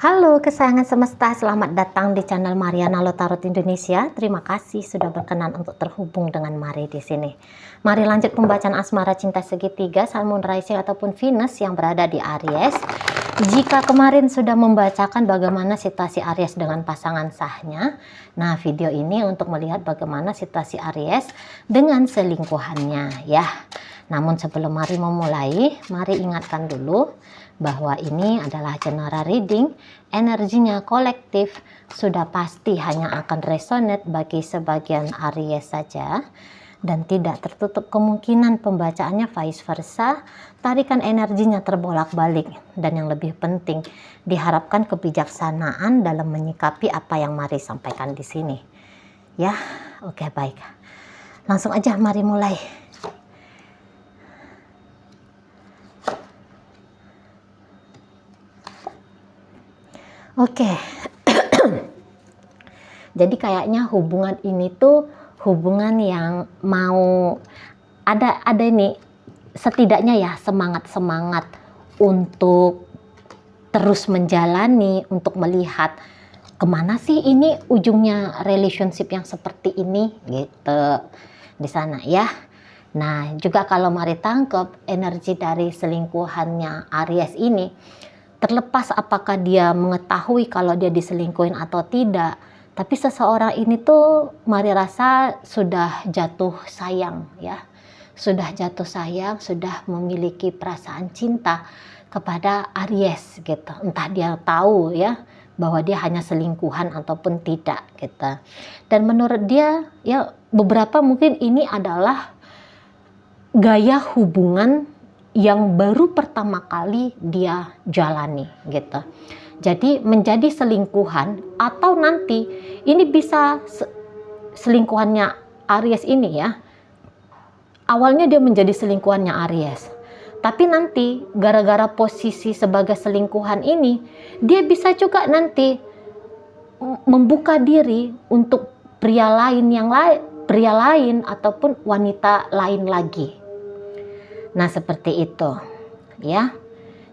Halo kesayangan semesta, selamat datang di channel Mariana Lotarot Indonesia. Terima kasih sudah berkenan untuk terhubung dengan Mari di sini. Mari lanjut pembacaan asmara cinta segitiga, Sun, Moon, Rising ataupun Venus yang berada di Aries. Jika kemarin sudah membacakan bagaimana situasi Aries dengan pasangan sahnya, nah video ini untuk melihat bagaimana situasi Aries dengan selingkuhannya ya. Namun sebelum Mari memulai, mari ingatkan dulu bahwa ini adalah general reading, energinya kolektif, sudah pasti hanya akan resonate bagi sebagian Aries saja, dan tidak tertutup kemungkinan pembacaannya vice versa, tarikan energinya terbolak-balik, dan yang lebih penting, diharapkan kebijaksanaan dalam menyikapi apa yang Mari sampaikan di sini. Ya, oke baik. Langsung aja mari mulai. Oke, jadi kayaknya hubungan ini tuh hubungan yang mau ada ini setidaknya ya semangat untuk terus menjalani, untuk melihat kemana sih ini ujungnya relationship yang seperti ini gitu di sana ya. Nah juga kalau Mari tangkap energi dari selingkuhannya Aries ini, terlepas apakah dia mengetahui kalau dia diselingkuhin atau tidak, tapi seseorang ini tuh Mari rasa sudah jatuh sayang ya. Sudah jatuh sayang, sudah memiliki perasaan cinta kepada Aries gitu. Entah dia tahu ya bahwa dia hanya selingkuhan ataupun tidak gitu. Dan menurut dia ya beberapa mungkin ini adalah gaya hubungan yang baru pertama kali dia jalani gitu. Jadi menjadi selingkuhan atau nanti ini bisa selingkuhannya Aries ini ya. Awalnya dia menjadi selingkuhannya Aries. Tapi nanti gara-gara posisi sebagai selingkuhan ini, dia bisa juga nanti membuka diri untuk pria lain ataupun wanita lain lagi. Nah seperti itu ya.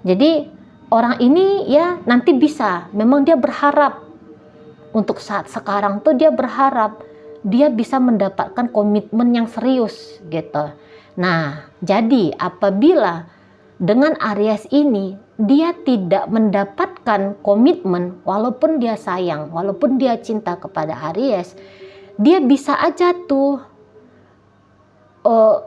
Jadi orang ini ya nanti bisa, memang dia berharap untuk saat sekarang tuh dia berharap dia bisa mendapatkan komitmen yang serius gitu. Nah jadi apabila dengan Aries ini dia tidak mendapatkan komitmen, walaupun dia sayang, walaupun dia cinta kepada Aries, dia bisa aja tuh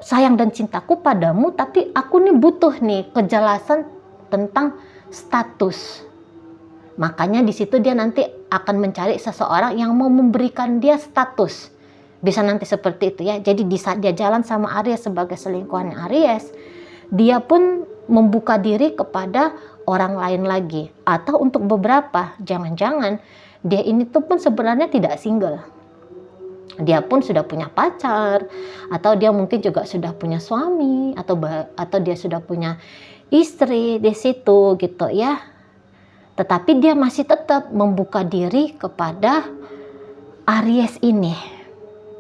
sayang dan cintaku padamu, tapi aku nih butuh nih kejelasan tentang status. Makanya di situ dia nanti akan mencari seseorang yang mau memberikan dia status. Bisa nanti seperti itu ya. Jadi di saat dia jalan sama Aries sebagai selingkuhan Aries, dia pun membuka diri kepada orang lain lagi. Atau untuk beberapa, jangan-jangan dia ini tuh pun sebenarnya tidak single. Dia pun sudah punya pacar, atau dia mungkin juga sudah punya suami, atau dia sudah punya istri di situ gitu ya. Tetapi dia masih tetap membuka diri kepada Aries ini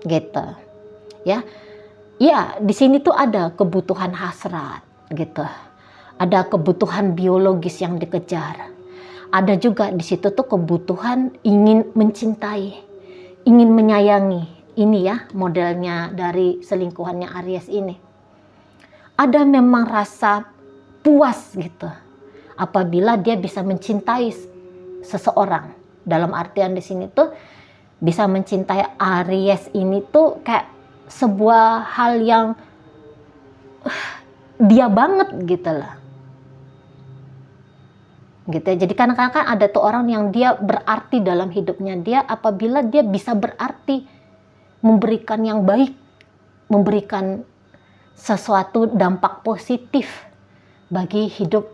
gitu ya. Ya di sini tuh ada kebutuhan hasrat gitu, ada kebutuhan biologis yang dikejar, ada juga di situ tuh kebutuhan ingin mencintai, ingin menyayangi. Ini ya modelnya dari selingkuhannya Aries ini. Ada memang rasa puas gitu apabila dia bisa mencintai seseorang. Dalam artian di sini tuh bisa mencintai Aries ini tuh kayak sebuah hal yang dia banget gitu lah. Gitu ya. Jadi kadang-kadang kan ada tuh orang yang dia berarti dalam hidupnya dia apabila dia bisa berarti, memberikan yang baik, memberikan sesuatu dampak positif bagi hidup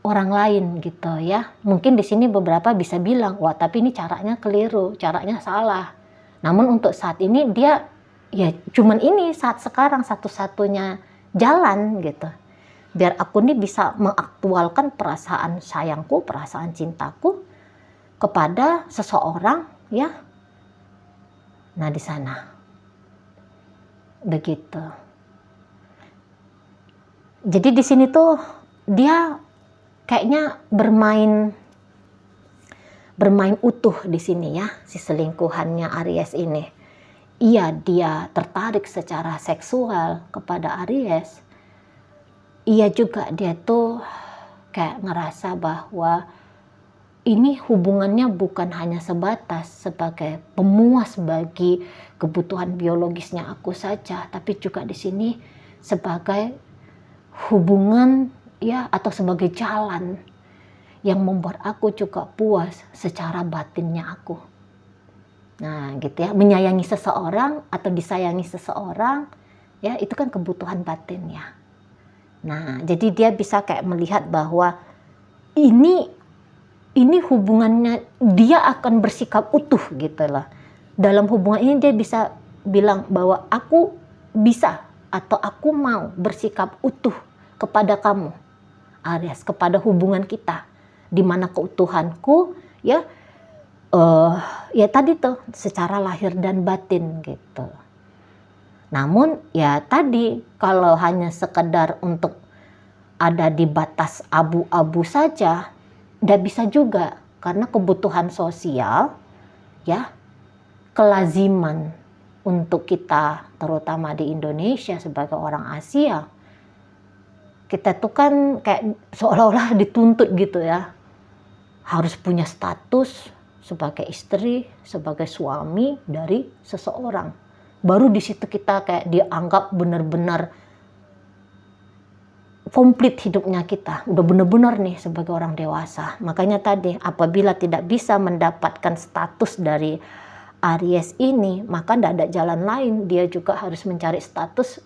orang lain gitu ya. Mungkin di sini beberapa bisa bilang, wah tapi ini caranya keliru, caranya salah. Namun untuk saat ini dia ya cuman ini saat sekarang satu-satunya jalan gitu. Biar aku nih bisa mengaktualkan perasaan sayangku, perasaan cintaku kepada seseorang ya. Nah di sana begitu. Jadi di sini tuh dia kayaknya bermain bermain utuh di sini ya, si selingkuhannya Aries ini. Iya, dia tertarik secara seksual kepada Aries. Iya juga dia tuh kayak ngerasa bahwa ini hubungannya bukan hanya sebatas sebagai pemuas bagi kebutuhan biologisnya aku saja, tapi juga di sini sebagai hubungan ya, atau sebagai jalan yang membuat aku juga puas secara batinnya aku. Nah gitu ya, menyayangi seseorang atau disayangi seseorang ya, itu kan kebutuhan batin ya. Nah jadi dia bisa kayak melihat bahwa ini hubungannya, dia akan bersikap utuh gitu loh. Dalam hubungan ini dia bisa bilang bahwa aku bisa atau aku mau bersikap utuh kepada kamu Aries, kepada hubungan kita, di mana keutuhanku ya ya tadi tuh secara lahir dan batin gitu. Namun ya tadi kalau hanya sekedar untuk ada di batas abu-abu saja, nggak bisa juga, karena kebutuhan sosial ya, kelaziman untuk kita terutama di Indonesia sebagai orang Asia, kita tuh kan kayak seolah-olah dituntut gitu ya, harus punya status sebagai istri, sebagai suami dari seseorang. Baru di situ kita kayak dianggap benar-benar komplit hidupnya kita, udah benar-benar nih sebagai orang dewasa. Makanya tadi apabila tidak bisa mendapatkan status dari Aries ini, maka tidak ada jalan lain, dia juga harus mencari status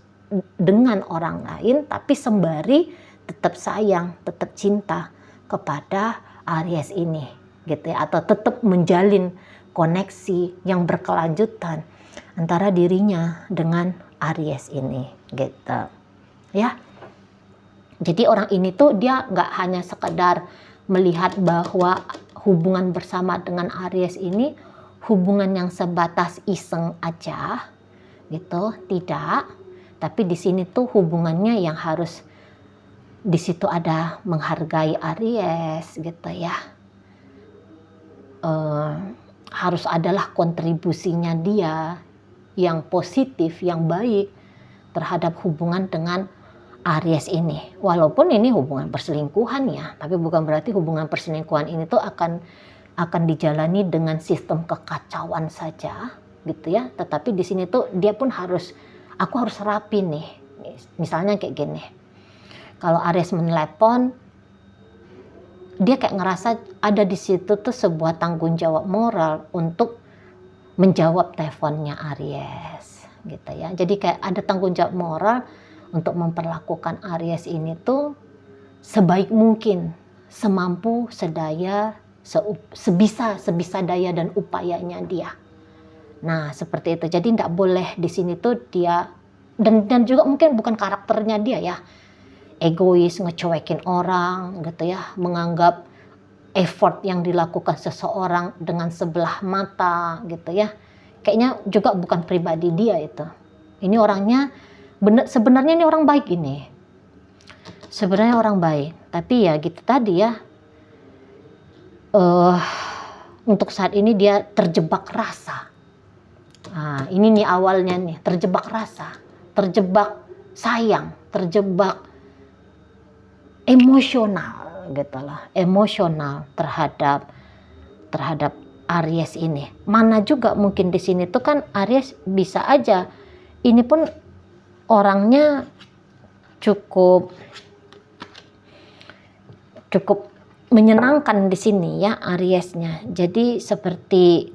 dengan orang lain, tapi sembari tetap sayang, tetap cinta kepada Aries ini gitu ya, atau tetap menjalin koneksi yang berkelanjutan antara dirinya dengan Aries ini gitu ya. Jadi orang ini tuh dia nggak hanya sekedar melihat bahwa hubungan bersama dengan Aries ini hubungan yang sebatas iseng aja gitu, tidak. Tapi di sini tuh hubungannya yang harus di situ ada menghargai Aries gitu ya. Harus adalah kontribusinya dia yang positif, yang baik terhadap hubungan dengan Aries ini. Walaupun ini hubungan perselingkuhan ya, tapi bukan berarti hubungan perselingkuhan ini tuh akan dijalani dengan sistem kekacauan saja gitu ya. Tetapi di sini tuh dia pun aku harus rapi nih. Misalnya kayak gini. Kalau Aries menelepon, dia kayak ngerasa ada di situ tuh sebuah tanggung jawab moral untuk menjawab teleponnya Aries gitu ya. Jadi kayak ada tanggung jawab moral untuk memperlakukan Aries ini tuh sebaik mungkin, semampu, sedaya, sebisa daya dan upayanya dia. Nah seperti itu. Jadi tidak boleh di sini tuh dia, dan juga mungkin bukan karakternya dia ya, egois, ngecuekin orang gitu ya, menganggap effort yang dilakukan seseorang dengan sebelah mata gitu ya. Kayaknya juga bukan pribadi dia itu. Ini orangnya sebenarnya ini orang baik ini. Sebenarnya orang baik, tapi ya gitu tadi ya. Untuk saat ini dia terjebak rasa. Nah, ini nih awalnya nih, terjebak rasa, terjebak sayang, terjebak emosional gitu lah, emosional terhadap Aries ini. Mana juga mungkin di sini tuh kan Aries bisa aja ini pun orangnya cukup menyenangkan di sini ya Ariesnya. Jadi seperti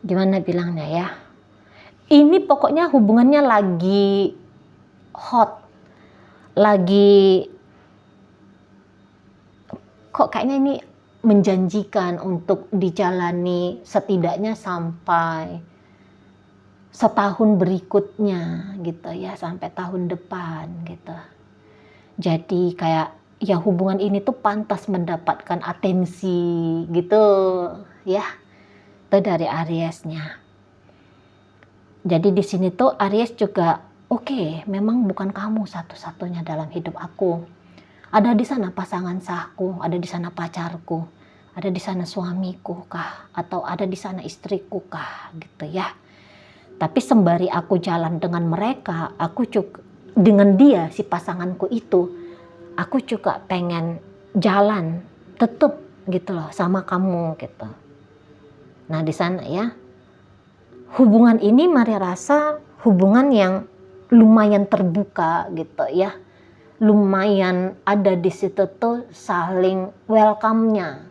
gimana bilangnya ya, ini pokoknya hubungannya lagi hot, lagi kok kayaknya ini menjanjikan untuk dijalani setidaknya sampai setahun berikutnya gitu ya, sampai tahun depan gitu. Jadi kayak ya hubungan ini tuh pantas mendapatkan atensi gitu ya, itu dari Ariesnya. Jadi di sini tuh Aries juga oke, memang bukan kamu satu-satunya dalam hidup aku. Ada di sana pasangan sahku, ada di sana pacarku, ada di sana suamiku kah, atau ada di sana istriku kah, gitu ya. Tapi sembari aku jalan dengan mereka, aku juga dengan dia, si pasanganku itu, aku juga pengen jalan tetap gitu loh sama kamu gitu. Nah di sana ya, hubungan ini mari rasa hubungan yang lumayan terbuka gitu ya. Lumayan ada di situ tuh saling welcome-nya.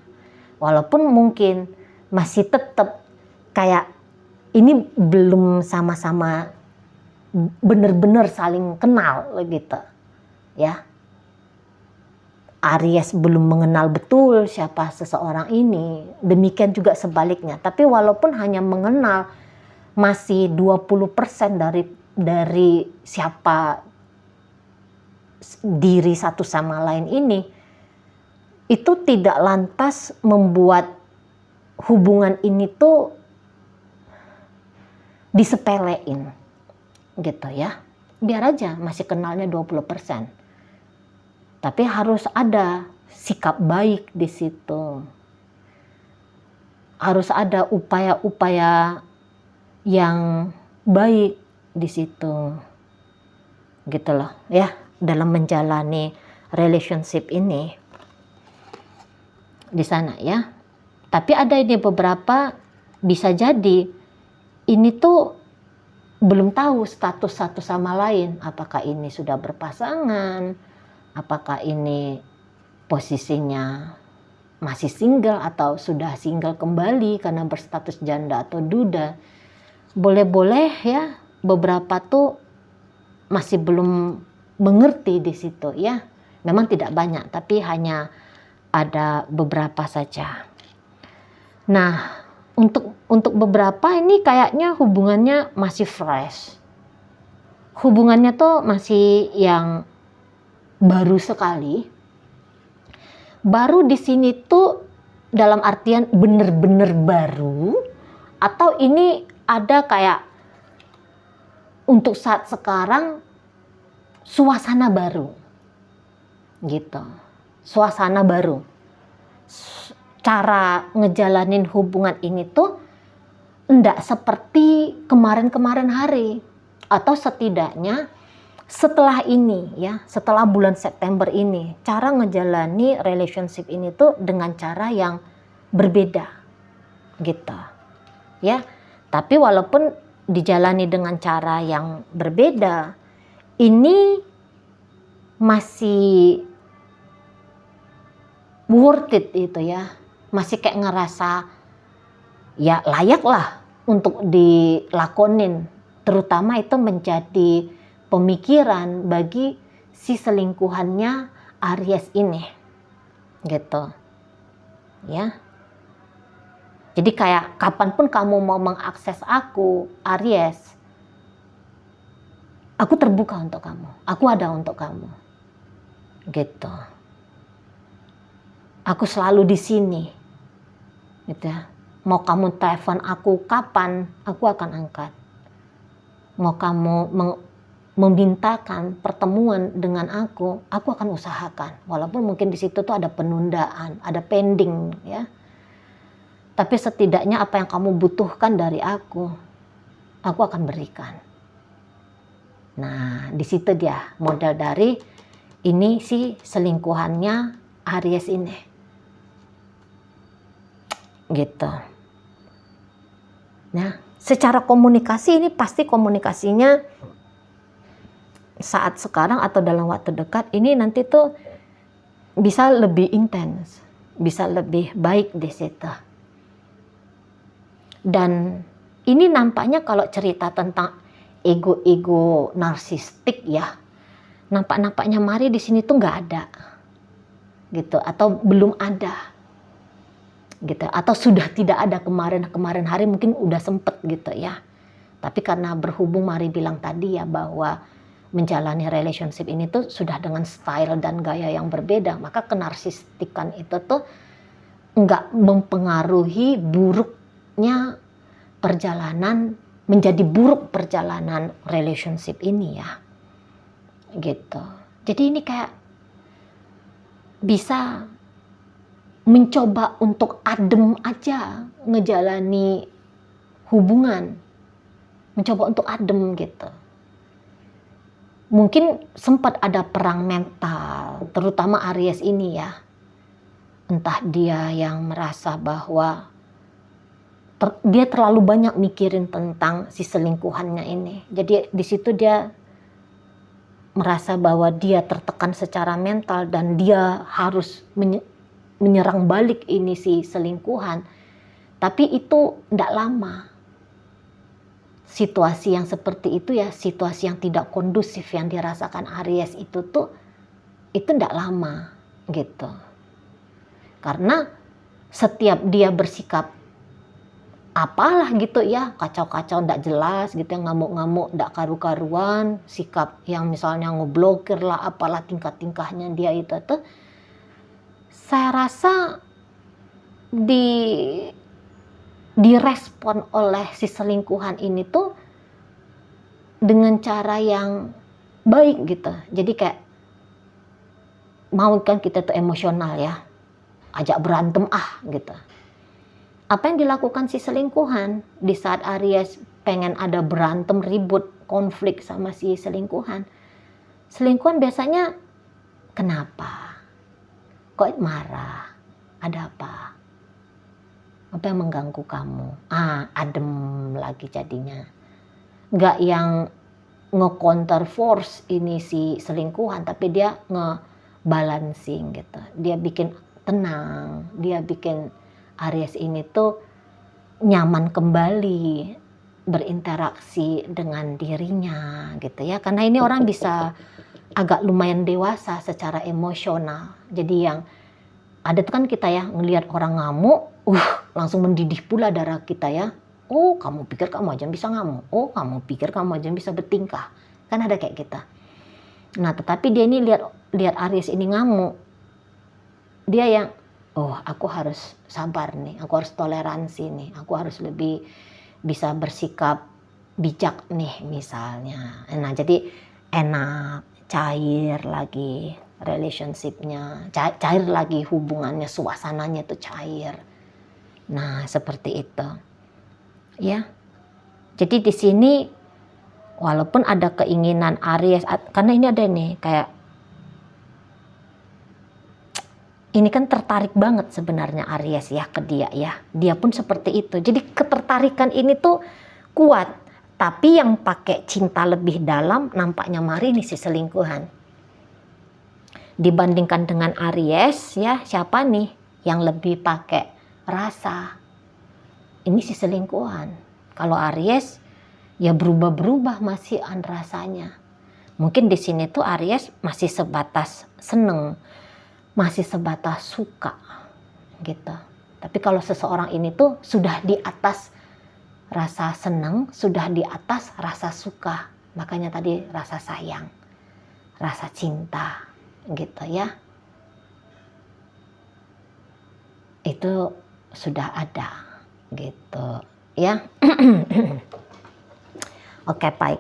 Walaupun mungkin masih tetap kayak ini belum sama-sama bener-bener saling kenal gitu ya. Aries belum mengenal betul siapa seseorang ini, demikian juga sebaliknya. Tapi walaupun hanya mengenal masih 20% dari siapa diri satu sama lain ini, itu tidak lantas membuat hubungan ini tuh disepelein gitu ya. Biar aja masih kenalnya 20%. Tapi harus ada sikap baik di situ. Harus ada upaya-upaya yang baik di situ. Gitu loh ya, dalam menjalani relationship ini. Di sana ya. Tapi ada ini beberapa bisa jadi ini tuh belum tahu status satu sama lain. Apakah ini sudah berpasangan, apakah ini posisinya masih single atau sudah single kembali karena berstatus janda atau duda. Boleh-boleh ya, beberapa tuh masih belum mengerti di situ ya. Memang tidak banyak, tapi hanya ada beberapa saja. Nah, untuk beberapa ini kayaknya hubungannya masih fresh. Hubungannya tuh masih yang baru sekali. Baru di sini tuh dalam artian bener-bener baru, atau ini ada kayak untuk saat sekarang suasana baru gitu. Suasana baru. Cara ngejalanin hubungan ini tuh enggak seperti kemarin-kemarin hari, atau setidaknya setelah ini ya, setelah bulan September ini, cara ngejalani relationship ini tuh dengan cara yang berbeda gitu ya. Tapi walaupun dijalani dengan cara yang berbeda, ini masih worth it itu ya, masih kayak ngerasa ya layak lah untuk dilakonin, terutama itu menjadi pemikiran bagi si selingkuhannya Aries ini gitu ya. Jadi kayak kapanpun kamu mau mengakses aku Aries, aku terbuka untuk kamu, aku ada untuk kamu gitu. Aku selalu di sini gitu ya. Mau kamu telepon aku kapan, aku akan angkat. Mau kamu memintakan pertemuan dengan aku akan usahakan. Walaupun mungkin di situ tuh ada penundaan, ada pending ya. Tapi setidaknya apa yang kamu butuhkan dari aku akan berikan. Nah, di situ dia modal dari ini si selingkuhannya Aries ini. Gitu. Nah, secara komunikasi ini pasti komunikasinya saat sekarang atau dalam waktu dekat ini nanti tuh bisa lebih intens, bisa lebih baik di situ. Dan ini nampaknya kalau cerita tentang ego-ego narsistik ya, nampak-nampaknya Mari di sini tuh nggak ada, gitu, atau belum ada, gitu, atau sudah tidak ada kemarin hari mungkin udah sempet gitu ya. Tapi karena berhubung Mari bilang tadi ya bahwa menjalani relationship ini tuh sudah dengan style dan gaya yang berbeda, maka kenarsistikan itu tuh nggak mempengaruhi buruknya perjalanan, menjadi buruk perjalanan relationship ini ya, gitu. Jadi ini kayak bisa mencoba untuk adem aja ngejalani hubungan, mencoba untuk adem gitu. Mungkin sempat ada perang mental, terutama Aries ini ya. Entah dia yang merasa bahwa dia terlalu banyak mikirin tentang si selingkuhannya ini. Jadi di situ dia merasa bahwa dia tertekan secara mental dan dia harus menyerang balik ini si selingkuhan. Tapi itu tidak lama. Situasi yang seperti itu ya, situasi yang tidak kondusif yang dirasakan Aries itu tidak lama gitu. Karena setiap dia bersikap apalah gitu ya, kacau-kacau ndak jelas gitu, ngamuk-ngamuk ndak karu-karuan, sikap yang misalnya ngeblokir lah, apalah tingkah-tingkahnya dia itu tuh, saya rasa direspon oleh si selingkuhan ini tuh dengan cara yang baik gitu. Jadi kayak mau kan kita tuh emosional ya, ajak berantem gitu. Apa yang dilakukan si selingkuhan di saat Aries pengen ada berantem, ribut, konflik sama si selingkuhan. Selingkuhan biasanya, kenapa? Kok marah? Ada apa? Apa yang mengganggu kamu? Adem lagi jadinya. Nggak yang nge-counter force ini si selingkuhan, tapi dia nge-balancing gitu. Dia bikin tenang, dia bikin Aries ini tuh nyaman kembali berinteraksi dengan dirinya gitu ya. Karena ini orang bisa agak lumayan dewasa secara emosional. Jadi yang ada tuh kan kita ya ngelihat orang ngamuk, langsung mendidih pula darah kita ya. Oh, kamu pikir kamu aja bisa ngamuk. Oh, kamu pikir kamu aja bisa bertingkah. Kan ada kayak kita. Nah, tetapi dia ini lihat Aries ini ngamuk. Dia yang aku harus sabar nih, aku harus toleransi nih, aku harus lebih bisa bersikap bijak nih misalnya. Nah, jadi enak, cair lagi relationship-nya, cair lagi hubungannya, suasananya tuh cair. Nah, seperti itu. Ya. Jadi di sini walaupun ada keinginan Aries, karena ini ada nih kayak ini kan tertarik banget sebenarnya Aries ya ke dia ya. Dia pun seperti itu. Jadi ketertarikan ini tuh kuat. Tapi yang pakai cinta lebih dalam nampaknya Mari nih si selingkuhan. Dibandingkan dengan Aries ya, siapa nih yang lebih pakai rasa? Ini si selingkuhan. Kalau Aries ya berubah-berubah masih rasanya. Mungkin di sini tuh Aries masih sebatas seneng, masih sebatas suka gitu. Tapi kalau seseorang ini tuh sudah di atas rasa senang, sudah di atas rasa suka. Makanya tadi rasa sayang, rasa cinta gitu ya. Itu sudah ada gitu ya. Oke, baik.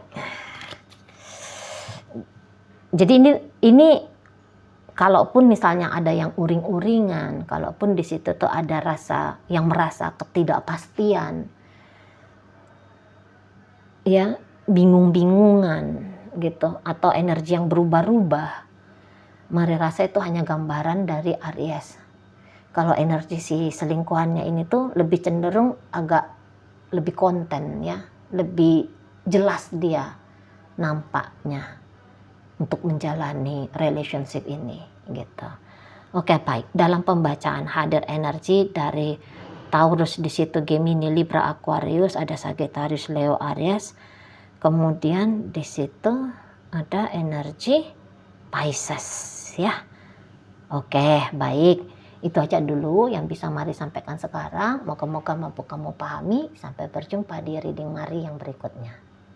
Jadi ini kalaupun misalnya ada yang uring-uringan, kalaupun di situ tuh ada rasa yang merasa ketidakpastian, ya bingung-bingungan gitu, atau energi yang berubah-ubah, Mari rasa itu hanya gambaran dari Aries. Kalau energi si selingkuhannya ini tuh lebih cenderung agak lebih konten ya, lebih jelas dia nampaknya untuk menjalani relationship ini gitu. Oke, baik. Dalam pembacaan hadir energi dari Taurus, di situ Gemini, Libra, Aquarius, ada Sagittarius, Leo, Aries. Kemudian di situ ada energi Pisces ya. Oke, baik. Itu aja dulu yang bisa Mari sampaikan sekarang. Moga-moga mampu kamu pahami. Sampai berjumpa di reading Mari yang berikutnya.